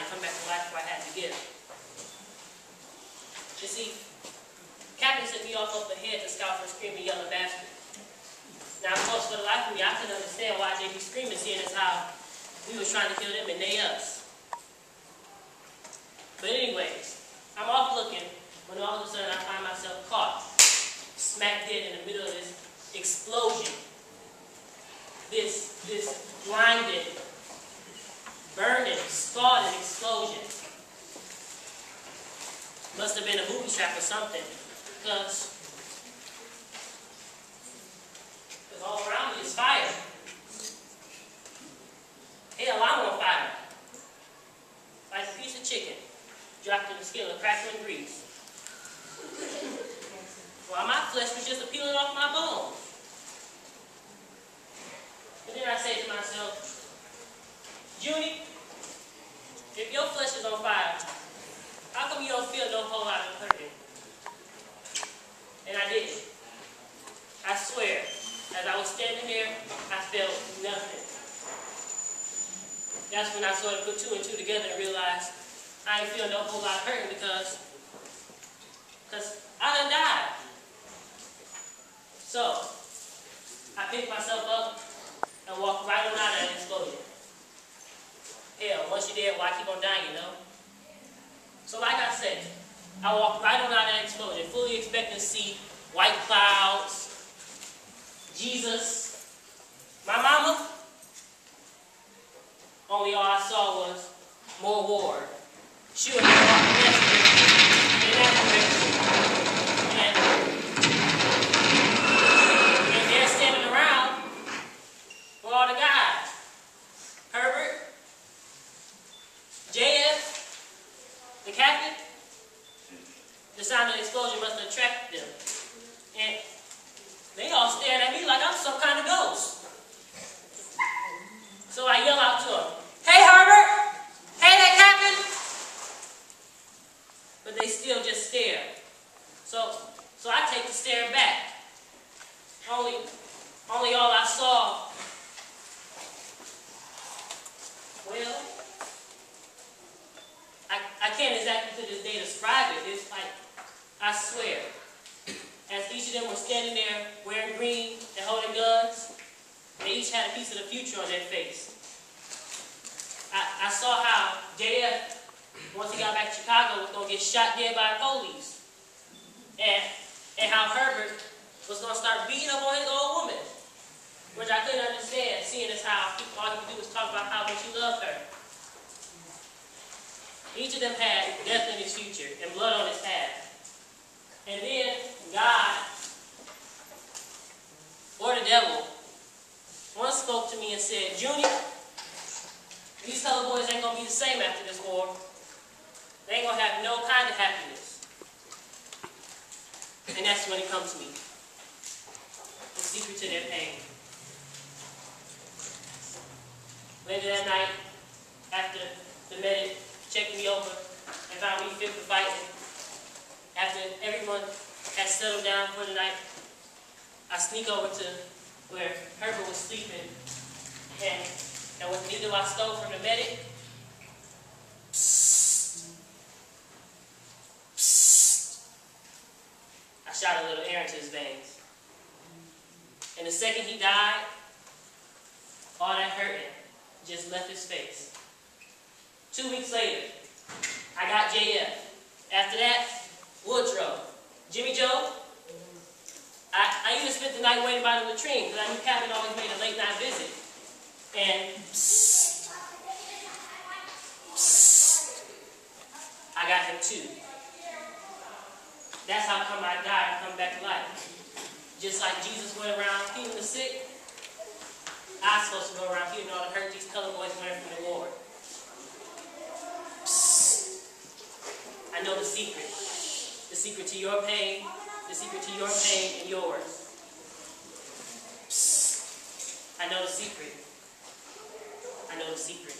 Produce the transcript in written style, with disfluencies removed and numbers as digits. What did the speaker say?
and come back to life where I had to give. You see, Captain sent me off up ahead to scout for a screaming yellow bastard. Now, of course, for the life of me, I couldn't understand why they be screaming, seeing as how we was trying to kill them and they us. But anyways, I'm off looking when all of a sudden I find myself caught, smack dead in the middle of this explosion. This blinding, burning, scalding explosion. Must have been a movie trap or something, because all around me is fire. Hell, I'm on fire. Like a piece of chicken dropped in a skillet of crackling grease. While my flesh was just peeling off my bones. But then I say to myself, Junie, if your flesh is on fire, how come you don't feel no whole lot of hurting? And I didn't. I swear, as I was standing there, I felt nothing. That's when I sort of put two and two together and realized I ain't feel no whole lot of hurting because I done died. So, I picked myself up and walked right on out of that explosion. Hell, once you're dead, why keep on dying, you know? So like I said, I walked right on out of that explosion, fully expecting to see white clouds, Jesus, my mama. Only all I saw was more war. She was walking in that direction. And they're standing around with all the guys. Herbert, JF, the captain. The sound of the explosion must have attracted them. And they all staring at me like I'm some kind of ghost. So I yell out to them, "Hey Herbert! Hey there, Captain!" But they still just stare. So I take the stare back. Only all I saw, well, I can't exactly to this day describe it. It's like, I swear, as each of them were standing there wearing green and holding guns, they each had a piece of the future on their face. I saw how JF, once he got back to Chicago, was going to get shot dead by police. And how Herbert was going to start beating up on his old woman. Which I couldn't understand, seeing as how all he could do was talk about how much he loved her. Each of them had death in his future and blood on his past. And then God, or the devil, once spoke to me and said, "Junie, these colored boys ain't going to be the same after this war. They ain't going to have no kind of happiness." And that's when it comes to me. The secret to their pain. Later that night, after the medic checked me over and found me fit for fighting, after everyone had settled down for the night, I sneak over to where Herbert was sleeping, and with the needle I stole from the medic, psst, psst, I shot a little air into his veins. And the second he died, all that hurting just left his face. 2 weeks later, I got JF. After that, Woodrow. Jimmy Joe. I even spent the night waiting by the latrine because I knew Captain always made a late night visit. And psst, psst, I got him too. That's how come I died and come back to life. Just like Jesus went around healing the sick, I'm supposed to go around healing all the hurt these colored boys learned from the Lord. Psst. I know the secret. The secret to your pain, the secret to your pain and yours. Psst. I know the secret. I know the secret.